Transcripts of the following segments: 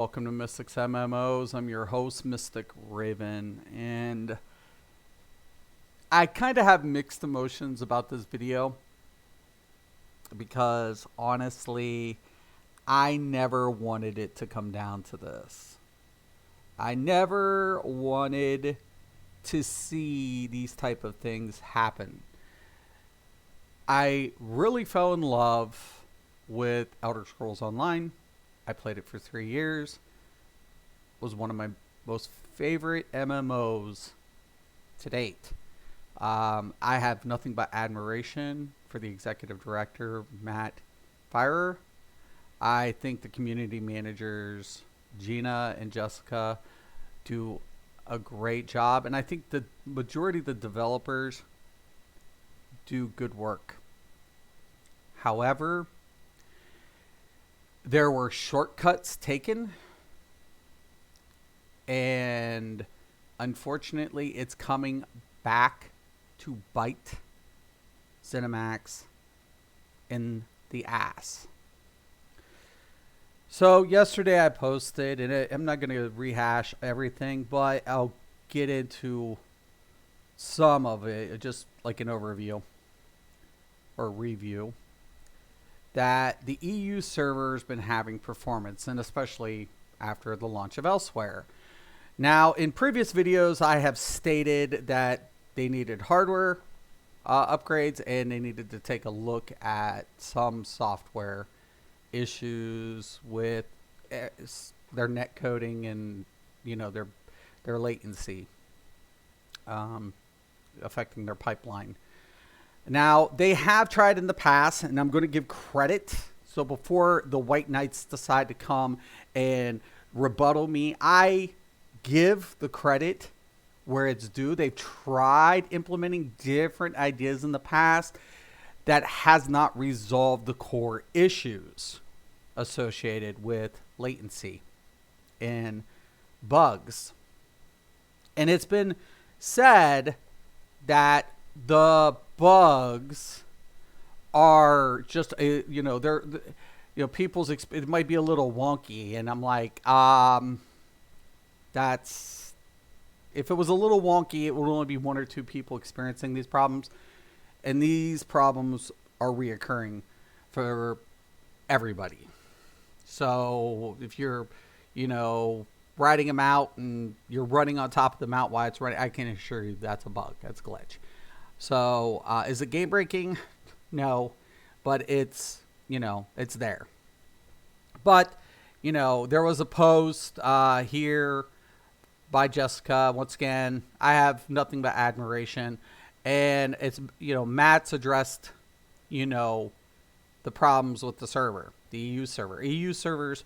Welcome to Mystics MMOs. I'm your host, Mystic Raven, and I kind of have mixed emotions about this video because honestly, I never wanted it to come down to this. I never wanted to see these type of things happen. I really fell in love with Elder Scrolls Online. I played it for 3 years. Was one of my most favorite MMOs to date. I have nothing but admiration for the executive director, Matt Firer. I think the community managers, Gina and Jessica, do a great job. And I think the majority of the developers do good work. However, there were shortcuts taken, and unfortunately it's coming back to bite ZeniMax in the ass. So yesterday I posted, and I'm not going to rehash everything, but I'll get into some of it, just like an overview or review, that the EU server's been having performance, and especially after the launch of Elsewhere. Now, in previous videos, I have stated that they needed hardware upgrades, and they needed to take a look at some software issues with their net coding and their latency affecting their pipeline. Now, they have tried in the past, and I'm going to give credit. So before the White Knights decide to come and rebuttal me, I give the credit where it's due. They've tried implementing different ideas in the past that has not resolved the core issues associated with latency and bugs. And it's been said that the bugs are just people's it might be a little wonky, and I'm like, that's, if it was a little wonky, it would only be one or two people experiencing these problems, and these problems are reoccurring for everybody. So if you're riding a mount and you're running on top of the mount while it's running, I can assure you that's a bug, that's a glitch. So is it game breaking? No, but it's it's there. But there was a post here by Jessica. Once again, I have nothing but admiration, and it's Matt's addressed the problems with the server, the EU server. EU servers,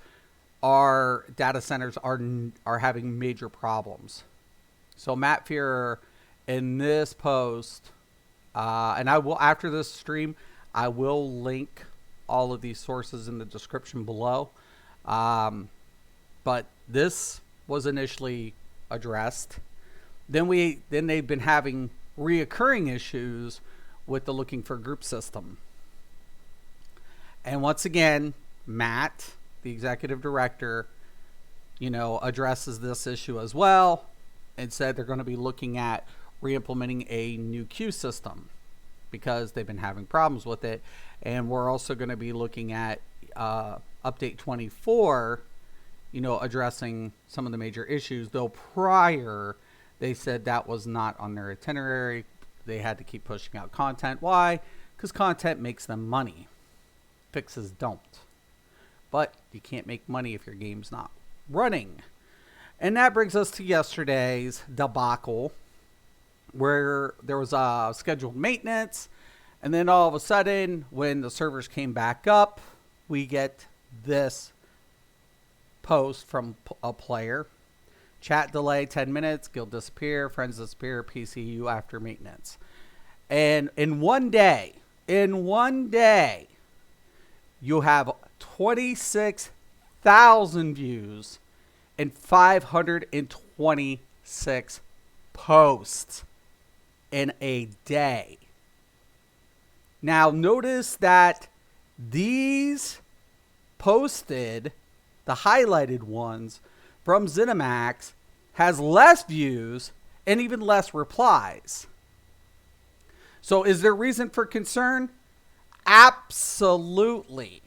our data centers are having major problems. So Matt Firer in this post. And I will, after this stream, I will link all of these sources in the description below. But this was initially addressed. Then they've been having reoccurring issues with the looking for group system. And once again, Matt, the executive director, addresses this issue as well, and said they're going to be looking at re-implementing a new queue system because they've been having problems with it. And we're also going to be looking at update 24, addressing some of the major issues, though prior they said that was not on their itinerary. They had to keep pushing out content. Why? Because content makes them money. Fixes don't. But you can't make money if your game's not running. And that brings us to yesterday's debacle, where there was a scheduled maintenance, and then all of a sudden, when the servers came back up, we get this post from a player. Chat delay 10 minutes, guild disappear, friends disappear, PCU after maintenance. And in one day, you have 26,000 views and 526 posts in a day. Now notice that these posted the highlighted ones from ZeniMax, has less views and even less replies. So is there reason for concern? Absolutely.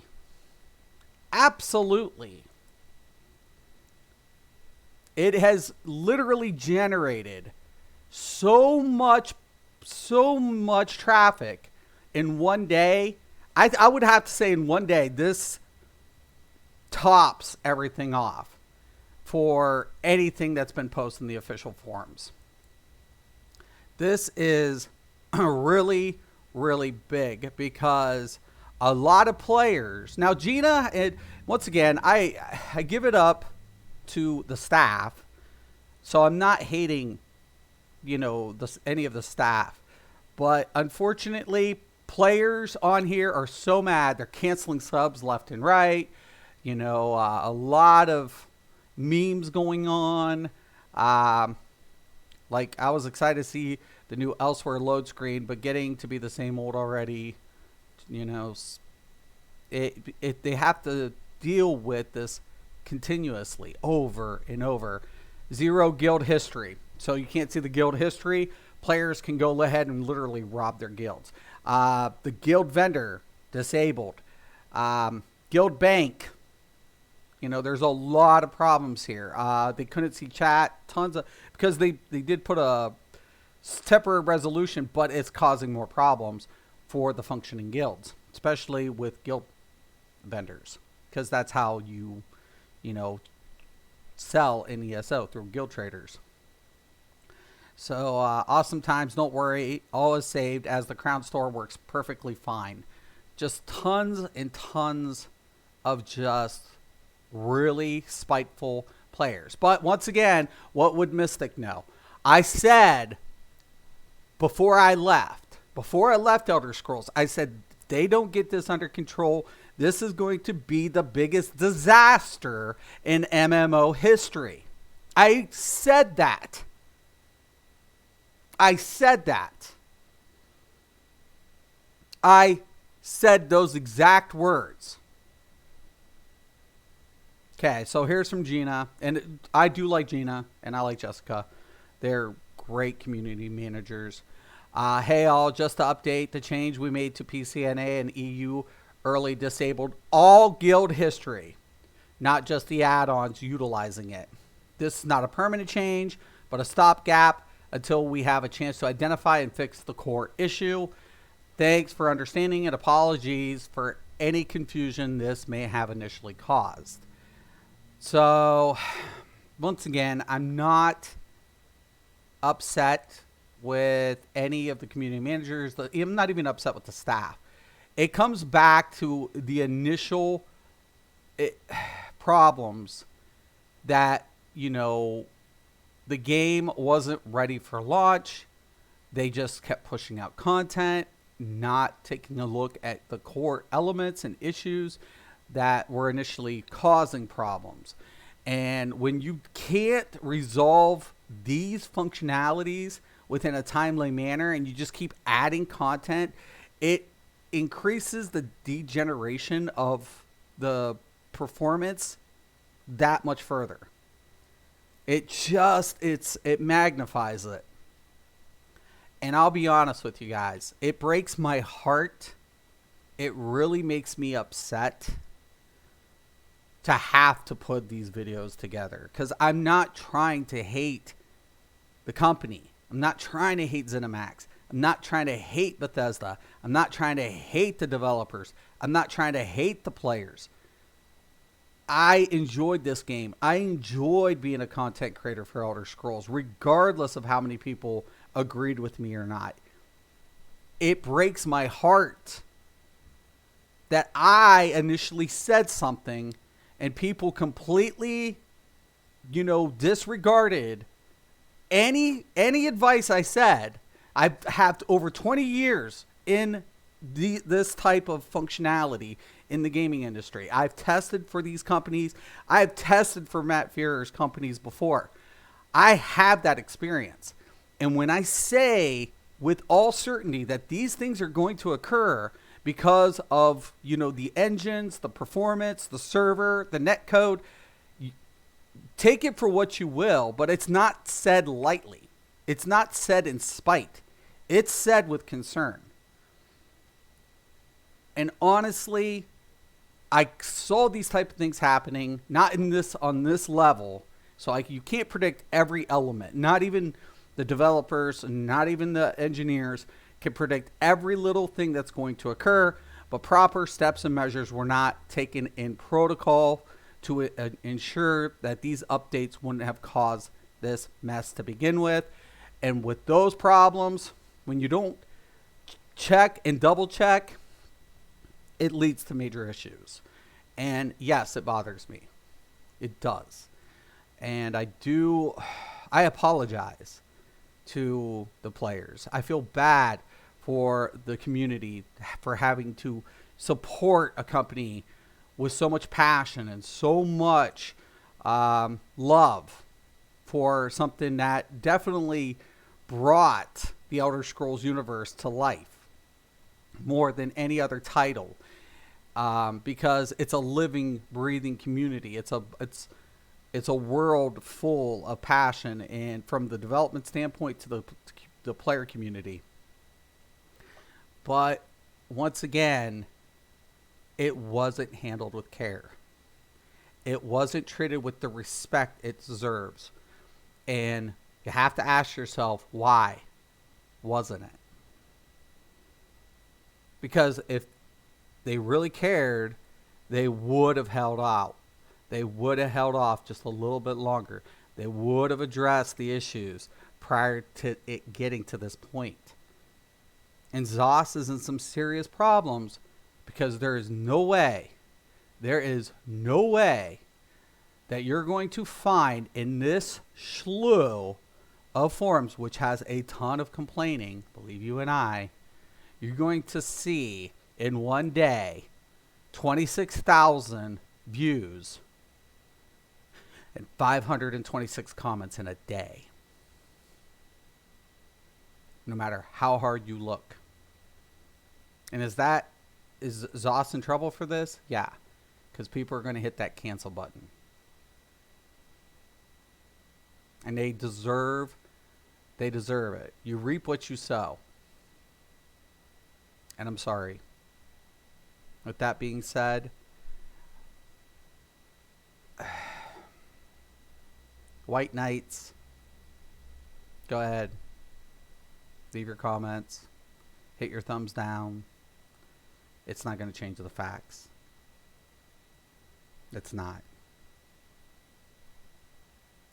Absolutely. It has literally generated so much traffic in one day. I would have to say in one day, this tops everything off for anything that's been posted in the official forums. This is really, really big because a lot of players now, Gina, and once again, I give it up to the staff, so I'm not hating, any of the staff, but unfortunately, players on here are so mad they're canceling subs left and right. A lot of memes going on. Like, I was excited to see the new Elsewhere load screen, but getting to be the same old already, they have to deal with this continuously over and over. 0 guild history. So you can't see the guild history. Players can go ahead and literally rob their guilds. The guild vendor disabled. Guild bank. There's a lot of problems here. They couldn't see chat. Because they did put a temporary resolution, but it's causing more problems for the functioning guilds, especially with guild vendors, because that's how you sell in ESO, through guild traders. So awesome times, don't worry, all is saved, as the Crown Store works perfectly fine. Just tons and tons of just really spiteful players. But once again, what would Mystic know? I said before I left Elder Scrolls, I said, if they don't get this under control, this is going to be the biggest disaster in MMO history. I said that. I said those exact words. Okay, so here's from Gina. And I do like Gina, and I like Jessica. They're great community managers. Hey all, just to update, the change we made to PCNA and EU early disabled all guild history, not just the add-ons utilizing it. This is not a permanent change, but a stopgap until we have a chance to identify and fix the core issue. Thanks for understanding and apologies for any confusion this may have initially caused. So, once again, I'm not upset with any of the community managers. I'm not even upset with the staff. It comes back to the initial problems that, the game wasn't ready for launch. They just kept pushing out content, not taking a look at the core elements and issues that were initially causing problems. And when you can't resolve these functionalities within a timely manner and you just keep adding content, it increases the degeneration of the performance that much further. It magnifies it. And I'll be honest with you guys, it breaks my heart. It really makes me upset to have to put these videos together, because I'm not trying to hate the company. I'm not trying to hate ZeniMax. I'm not trying to hate Bethesda. I'm not trying to hate the developers. I'm not trying to hate the players. I enjoyed this game. I enjoyed being a content creator for Elder Scrolls, regardless of how many people agreed with me or not. It breaks my heart that I initially said something and people completely, disregarded any advice I said. I've had over 20 years in this type of functionality in the gaming industry. I've tested for these companies. I've tested for Matt Fearer's companies before. I have that experience. And when I say with all certainty that these things are going to occur because of, the engines, the performance, the server, the net code. Take it for what you will, but it's not said lightly. It's not said in spite. It's said with concern. And honestly, I saw these type of things happening, not on this level. So you can't predict every element. Not even the developers, not even the engineers can predict every little thing that's going to occur. But proper steps and measures were not taken in protocol to ensure that these updates wouldn't have caused this mess to begin with. And with those problems, when you don't check and double check, it leads to major issues. And yes, it bothers me. It does. And I apologize to the players. I feel bad for the community for having to support a company with so much passion and so much love for something that definitely brought the Elder Scrolls universe to life more than any other title, because it's a living, breathing community. It's a world full of passion, and from the development standpoint to the player community. But once again, it wasn't handled with care. It wasn't treated with the respect it deserves. And you have to ask yourself, why wasn't it? Because if they really cared, they would have held out. They would have held off just a little bit longer. They would have addressed the issues prior to it getting to this point. And ZOS is in some serious problems because there is no way that you're going to find in this slew of forums, which has a ton of complaining, believe you and I, you're going to see in one day 26,000 views and 526 comments in a day. No matter how hard you look. And is ZOS in trouble for this? Yeah. Because people are going to hit that cancel button. And they deserve it. You reap what you sow. And I'm sorry. With that being said, White Knights, go ahead. Leave your comments. Hit your thumbs down. It's not going to change the facts. It's not.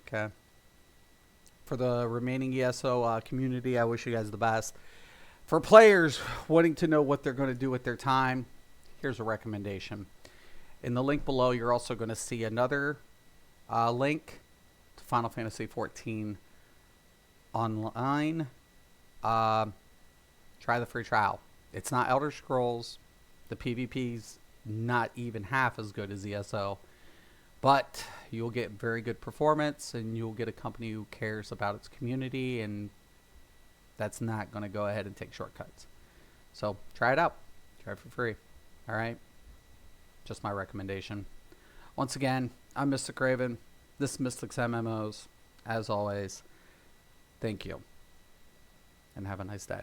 Okay. For the remaining ESO community, I wish you guys the best. For players wanting to know what they're going to do with their time, here's a recommendation. In the link below, you're also going to see another link to Final Fantasy XIV Online. Try the free trial. It's not Elder Scrolls. The PvP's not even half as good as ESO. But you'll get very good performance, and you'll get a company who cares about its community, and that's not going to go ahead and take shortcuts. So try it out. Try it for free. All right? Just my recommendation. Once again, I'm Mystic Raven. This is Mystic's MMOs. As always, thank you. And have a nice day.